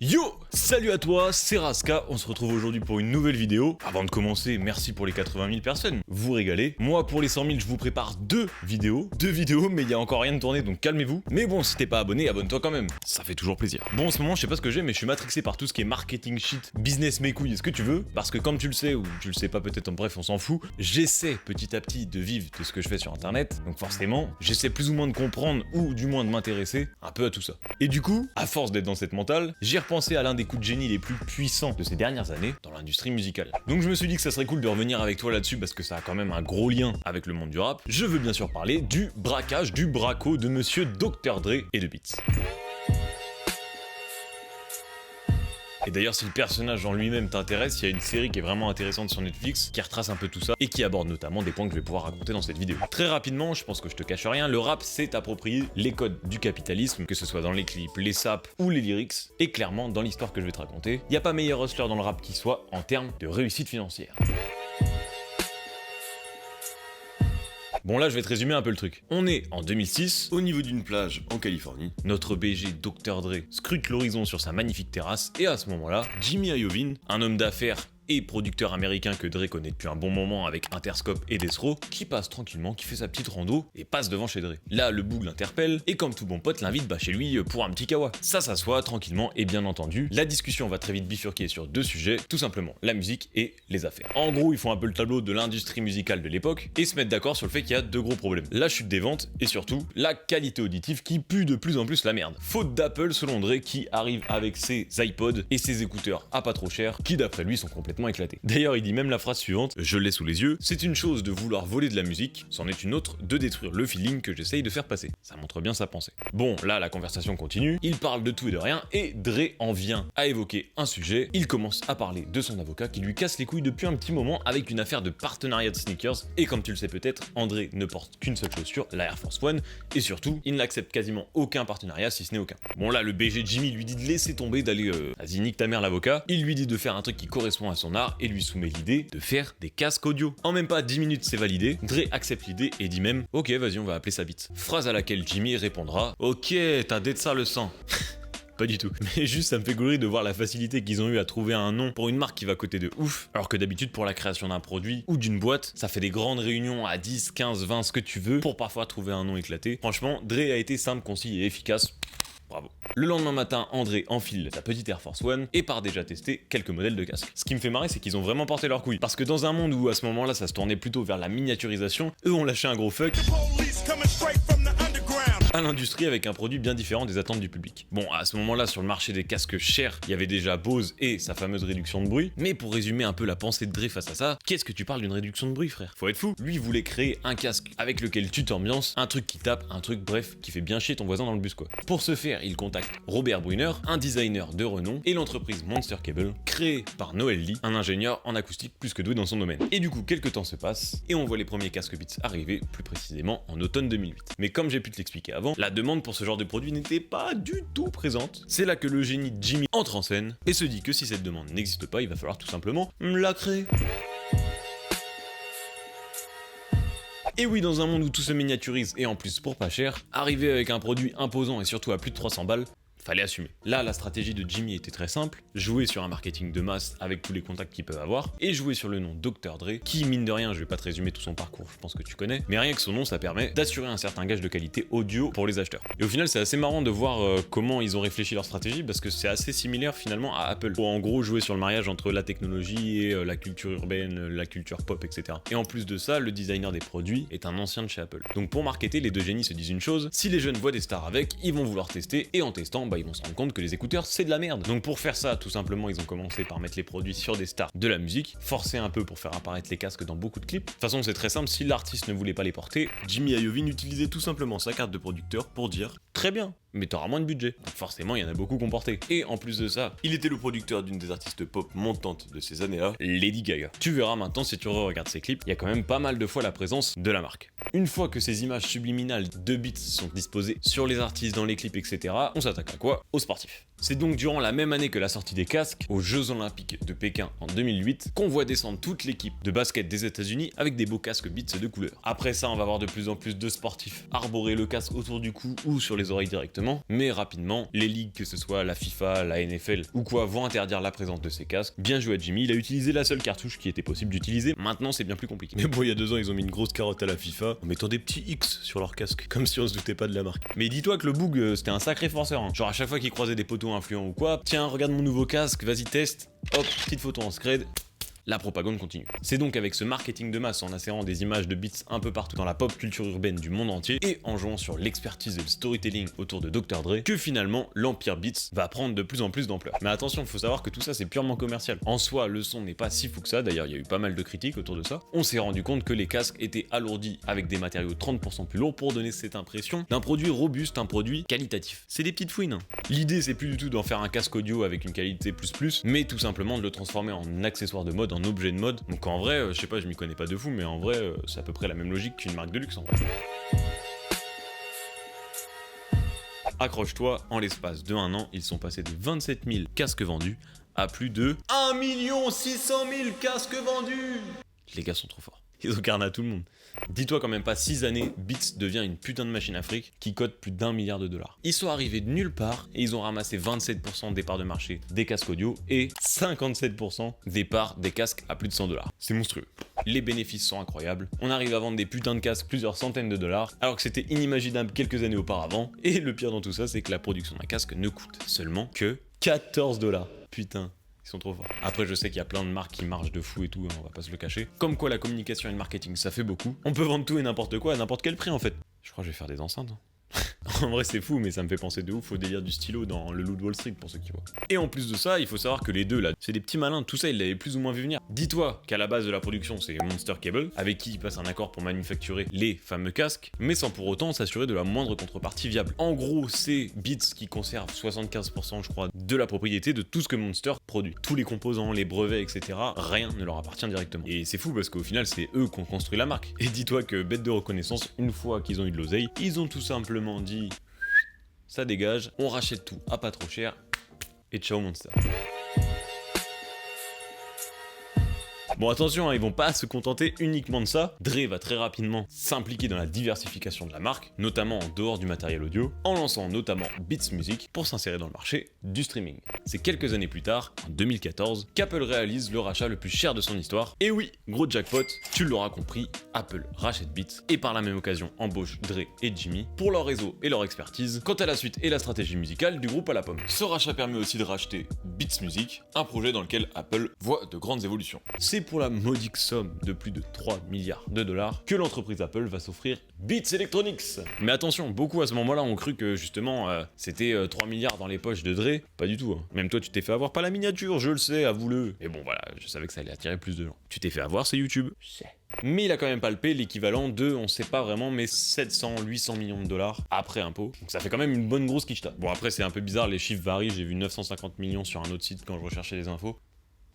Yo, salut à toi, c'est Raska, on se retrouve aujourd'hui pour une nouvelle vidéo. Avant de commencer, merci pour les 80 000 personnes, vous régalez. Moi pour les 100 000, je vous prépare deux vidéos, mais il y a encore rien de tourné, donc calmez-vous. Mais bon, si t'es pas abonné, abonne-toi quand même, ça fait toujours plaisir. Bon, en ce moment, je sais pas ce que j'ai, mais je suis matrixé par tout ce qui est marketing shit, business mes couilles, est-ce que tu veux? Parce que comme tu le sais, ou tu le sais pas peut-être, en bref, on s'en fout, j'essaie petit à petit de vivre de ce que je fais sur internet, donc forcément, j'essaie plus ou moins de comprendre, ou du moins de m'intéresser un peu à tout ça. Et du coup, à force d'être dans cette mentale, j'ai repensé à l'un des coups de génie les plus puissants de ces dernières années dans l'industrie musicale. Donc je me suis dit que ça serait cool de revenir avec toi là-dessus parce que ça a quand même un gros lien avec le monde du rap. Je veux bien sûr parler du braquage, du braco de monsieur Dr. Dre et de Beats. Et d'ailleurs, si le personnage en lui-même t'intéresse, il y a une série qui est vraiment intéressante sur Netflix, qui retrace un peu tout ça, et qui aborde notamment des points que je vais pouvoir raconter dans cette vidéo. Très rapidement, je pense que je te cache rien, le rap s'est approprié les codes du capitalisme, que ce soit dans les clips, les saps ou les lyrics, et clairement, dans l'histoire que je vais te raconter, il n'y a pas meilleur hustler dans le rap qui soit en termes de réussite financière. Bon là je vais te résumer un peu le truc. On est en 2006, au niveau d'une plage en Californie. Notre BG Dr. Dre scrute l'horizon sur sa magnifique terrasse et à ce moment-là, Jimmy Iovine, un homme d'affaires et producteur américain que Dre connaît depuis un bon moment avec Interscope et Death Row, qui passe tranquillement, qui fait sa petite rando et passe devant chez Dre. Là, le boug l'interpelle et comme tout bon pote l'invite chez lui pour un petit kawa. Ça s'assoit tranquillement et bien entendu, la discussion va très vite bifurquer sur deux sujets, tout simplement la musique et les affaires. En gros, ils font un peu le tableau de l'industrie musicale de l'époque et se mettent d'accord sur le fait qu'il y a deux gros problèmes. La chute des ventes et surtout la qualité auditive qui pue de plus en plus la merde. Faute d'Apple selon Dre qui arrive avec ses iPods et ses écouteurs à pas trop cher qui d'après lui sont complètement éclaté. D'ailleurs, il dit même la phrase suivante, je l'ai sous les yeux, c'est une chose de vouloir voler de la musique, c'en est une autre de détruire le feeling que j'essaye de faire passer. Ça montre bien sa pensée. Bon, là, la conversation continue, il parle de tout et de rien, et Dre en vient à évoquer un sujet, il commence à parler de son avocat qui lui casse les couilles depuis un petit moment avec une affaire de partenariat de sneakers, et comme tu le sais peut-être, André ne porte qu'une seule chaussure, la Air Force One, et surtout, il n'accepte quasiment aucun partenariat si ce n'est aucun. Bon là, le BG Jimmy lui dit de laisser tomber, d'aller vas-y nique ta mère l'avocat, il lui dit de faire un truc qui correspond à son art, et lui soumet l'idée de faire des casques audio. En même pas 10 minutes c'est validé, Dre accepte l'idée et dit même « Ok vas-y on va appeler ça Beats ». Phrase à laquelle Jimmy répondra « Ok t'as d'être ça le sang ». Pas du tout. Mais juste ça me fait gourir de voir la facilité qu'ils ont eu à trouver un nom pour une marque qui va coter de ouf, alors que d'habitude pour la création d'un produit ou d'une boîte, ça fait des grandes réunions à 10, 15, 20, ce que tu veux, pour parfois trouver un nom éclaté. Franchement, Dre a été simple, concis et efficace. Bravo. Le lendemain matin, André enfile sa petite Air Force One et part déjà tester quelques modèles de casques. Ce qui me fait marrer, c'est qu'ils ont vraiment porté leur couille. Parce que dans un monde où à ce moment-là, ça se tournait plutôt vers la miniaturisation, eux ont lâché un gros fuck à l'industrie avec un produit bien différent des attentes du public. Bon, à ce moment-là, sur le marché des casques chers, il y avait déjà Bose et sa fameuse réduction de bruit. Mais pour résumer un peu la pensée de Dre face à ça, qu'est-ce que tu parles d'une réduction de bruit, frère? Faut être fou. Lui voulait créer un casque avec lequel tu t'ambiances, un truc qui tape, un truc bref, qui fait bien chier ton voisin dans le bus quoi. Pour ce faire, il contacte Robert Brunner, un designer de renom, et l'entreprise Monster Cable, créée par Noel Lee, un ingénieur en acoustique plus que doué dans son domaine. Et du coup, quelques temps se passent, et on voit les premiers casques Beats arriver, plus précisément en automne 2008. Mais comme j'ai pu te l'expliquer avant, la demande pour ce genre de produit n'était pas du tout présente. C'est là que le génie de Jimmy entre en scène et se dit que si cette demande n'existe pas, il va falloir tout simplement la créer. Et oui, dans un monde où tout se miniaturise et en plus pour pas cher, arriver avec un produit imposant et surtout à plus de 300 balles, fallait assumer. Là, la stratégie de Jimmy était très simple, jouer sur un marketing de masse avec tous les contacts qu'ils peuvent avoir, et jouer sur le nom Dr. Dre, qui mine de rien, je vais pas te résumer tout son parcours, je pense que tu connais, mais rien que son nom, ça permet d'assurer un certain gage de qualité audio pour les acheteurs. Et au final, c'est assez marrant de voir comment ils ont réfléchi leur stratégie, parce que c'est assez similaire finalement à Apple, pour en gros jouer sur le mariage entre la technologie et la culture urbaine, la culture pop, etc. Et en plus de ça, le designer des produits est un ancien de chez Apple. Donc pour marketer, les deux génies se disent une chose, si les jeunes voient des stars avec, ils vont vouloir tester, et en testant, ils vont se rendre compte que les écouteurs c'est de la merde. Donc pour faire ça, tout simplement, ils ont commencé par mettre les produits sur des stars de la musique, forcer un peu pour faire apparaître les casques dans beaucoup de clips. De toute façon, c'est très simple, si l'artiste ne voulait pas les porter, Jimmy Iovine utilisait tout simplement sa carte de producteur pour dire « Très bien, mais t'auras moins de budget. » Donc forcément, il y en a beaucoup qui ont porté. Et en plus de ça, il était le producteur d'une des artistes pop montantes de ces années-là, Lady Gaga. Tu verras maintenant, si tu regardes ces clips, il y a quand même pas mal de fois la présence de la marque. Une fois que ces images subliminales de Beats sont disposées sur les artistes, dans les clips, etc., on s'attaque à quoi? Aux sportifs. C'est donc durant la même année que la sortie des casques, aux Jeux Olympiques de Pékin en 2008, qu'on voit descendre toute l'équipe de basket des États-Unis avec des beaux casques Beats de couleur. Après ça, on va voir de plus en plus de sportifs arborer le casque autour du cou ou sur les oreilles directement, mais rapidement, les ligues, que ce soit la FIFA, la NFL ou quoi, vont interdire la présence de ces casques. Bien joué à Jimmy, il a utilisé la seule cartouche qui était possible d'utiliser, maintenant c'est bien plus compliqué. Mais bon, il y a 2 ans, ils ont mis une grosse carotte à la FIFA en mettant des petits X sur leur casque, comme si on se doutait pas de la marque. Mais dis-toi que le Boog, c'était un sacré forceur, hein. Genre à chaque fois qu'il croisait des poteaux influents ou quoi, tiens, regarde mon nouveau casque, vas-y teste, hop, petite photo en scred. La propagande continue. C'est donc avec ce marketing de masse en insérant des images de Beats un peu partout dans la pop culture urbaine du monde entier et en jouant sur l'expertise et le storytelling autour de Dr. Dre que finalement l'empire Beats va prendre de plus en plus d'ampleur. Mais attention, il faut savoir que tout ça c'est purement commercial. En soi, le son n'est pas si fou que ça, d'ailleurs il y a eu pas mal de critiques autour de ça. On s'est rendu compte que les casques étaient alourdis avec des matériaux 30% plus lourds pour donner cette impression d'un produit robuste, un produit qualitatif. C'est des petites fouines. L'idée c'est plus du tout d'en faire un casque audio avec une qualité plus, mais tout simplement de le transformer en accessoire de mode, en objet de mode. Donc en vrai, je sais pas, je m'y connais pas de fou, mais en vrai, c'est à peu près la même logique qu'une marque de luxe en vrai. Accroche-toi, en l'espace de 1 an, ils sont passés de 27 000 casques vendus à plus de 1 600 000 casques vendus. Les gars sont trop forts. Ils ont carné à tout le monde. Dis-toi quand même pas 6 années, Beats devient une putain de machine à fric qui cote plus d'1 milliard $. Ils sont arrivés de nulle part et ils ont ramassé 27% des parts de marché des casques audio et 57% des parts des casques à plus de 100 $. C'est monstrueux. Les bénéfices sont incroyables. On arrive à vendre des putains de casques plusieurs centaines de dollars alors que c'était inimaginable quelques années auparavant. Et le pire dans tout ça, c'est que la production d'un casque ne coûte seulement que 14 $. Putain. Ils sont trop forts. Après, je sais qu'il y a plein de marques qui marchent de fou et tout, hein, on va pas se le cacher. Comme quoi, la communication et le marketing, ça fait beaucoup. On peut vendre tout et n'importe quoi à n'importe quel prix en fait. Je crois que je vais faire des enceintes. Hein. En vrai c'est fou mais ça me fait penser de ouf au délire du stylo dans Le Loup de Wall Street pour ceux qui voient. Et en plus de ça, il faut savoir que les deux là, c'est des petits malins, tout ça ils l'avaient plus ou moins vu venir. Dis-toi qu'à la base de la production c'est Monster Cable, avec qui ils passent un accord pour manufacturer les fameux casques, mais sans pour autant s'assurer de la moindre contrepartie viable. En gros c'est Beats qui conserve 75% je crois de la propriété de tout ce que Monster produit. Tous les composants, les brevets etc, rien ne leur appartient directement. Et c'est fou parce qu'au final c'est eux qui ont construit la marque. Et dis-toi que bête de reconnaissance, une fois qu'ils ont eu de l'oseille, ils ont tout simplement dit ça dégage, on rachète tout à pas trop cher et ciao Monster. Bon attention, hein, ils vont pas se contenter uniquement de ça. Dre va très rapidement s'impliquer dans la diversification de la marque, notamment en dehors du matériel audio, en lançant notamment Beats Music pour s'insérer dans le marché du streaming. C'est quelques années plus tard, en 2014, qu'Apple réalise le rachat le plus cher de son histoire. Et oui, gros jackpot, tu l'auras compris, Apple rachète Beats et par la même occasion embauche Dre et Jimmy pour leur réseau et leur expertise quant à la suite et la stratégie musicale du groupe à la pomme. Ce rachat permet aussi de racheter Beats Music, un projet dans lequel Apple voit de grandes évolutions. C'est pour la modique somme de plus de 3 milliards de dollars que l'entreprise Apple va s'offrir Beats Electronics. Mais attention, beaucoup à ce moment-là ont cru que justement c'était 3 milliards dans les poches de Dre. Pas du tout. Hein. Même toi tu t'es fait avoir par la miniature, je le sais, avoue-le. Mais bon voilà, je savais que ça allait attirer plus de gens. Tu t'es fait avoir, c'est YouTube. Mais il a quand même palpé l'équivalent de, on sait pas vraiment, mais 700-800 millions de dollars après impôt. Donc ça fait quand même une bonne grosse quicheta. Bon après c'est un peu bizarre, les chiffres varient, j'ai vu 950 millions sur un autre site quand je recherchais les infos.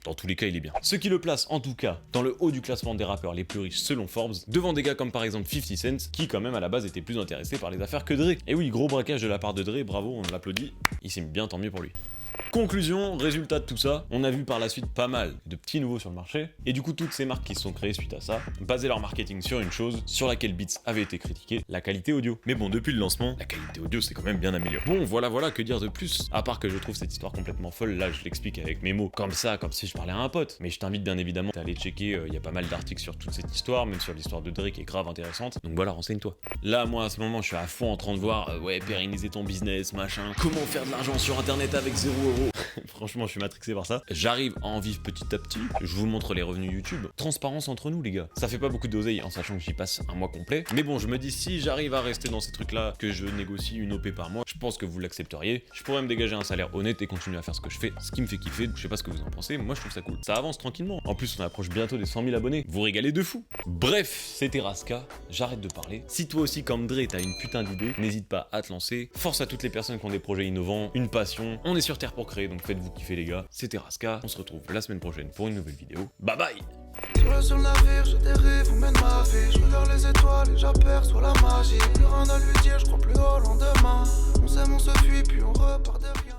Dans tous les cas, il est bien. Ce qui le place, en tout cas, dans le haut du classement des rappeurs les plus riches selon Forbes, devant des gars comme par exemple 50 Cent, qui quand même à la base était plus intéressé par les affaires que Dre. Et oui, gros braquage de la part de Dre, bravo, on l'applaudit, il s'est mis bien, tant mieux pour lui. Conclusion, résultat de tout ça, on a vu par la suite pas mal de petits nouveaux sur le marché, et du coup toutes ces marques qui se sont créées suite à ça, basaient leur marketing sur une chose, sur laquelle Beats avait été critiqué, la qualité audio. Mais bon, depuis le lancement, la qualité audio s'est quand même bien améliorée. Bon, voilà, que dire de plus, à part que je trouve cette histoire complètement folle, là je l'explique avec mes mots, comme ça, comme si je parlais à un pote. Mais je t'invite bien évidemment à aller checker, il y a pas mal d'articles sur toute cette histoire, même sur l'histoire de Dre qui est grave intéressante, donc voilà, renseigne-toi. Là, moi à ce moment, je suis à fond en train de voir, ouais, pérenniser ton business, machin, comment faire de l'argent sur internet avec 0 €. Franchement, je suis matrixé par ça. J'arrive à en vivre petit à petit. Je vous montre les revenus YouTube. Transparence entre nous, les gars. Ça fait pas beaucoup d'oseille en sachant que j'y passe un mois complet. Mais bon, je me dis, si j'arrive à rester dans ces trucs-là, que je négocie une OP par mois, je pense que vous l'accepteriez. Je pourrais me dégager un salaire honnête et continuer à faire ce que je fais, ce qui me fait kiffer. Je sais pas ce que vous en pensez, moi je trouve ça cool. Ça avance tranquillement. En plus, on approche bientôt des 100 000 abonnés. Vous régalez de fou. Bref, c'était Raska. J'arrête de parler. Si toi aussi, comme Dre, t'as une putain d'idée, n'hésite pas à te lancer. Force à toutes les personnes qui ont des projets innovants, une passion. On est sur Terre pour créer, donc faites-vous kiffer, les gars. C'était Raska, on se retrouve la semaine prochaine pour une nouvelle vidéo. Bye bye. Sur le navire, je dérive, où mène ma vie. Je regarde les étoiles et j'aperçois la magie. Plus rien à lui dire, je crois plus au lendemain. On s'aime, on se fuit, puis on repart derrière.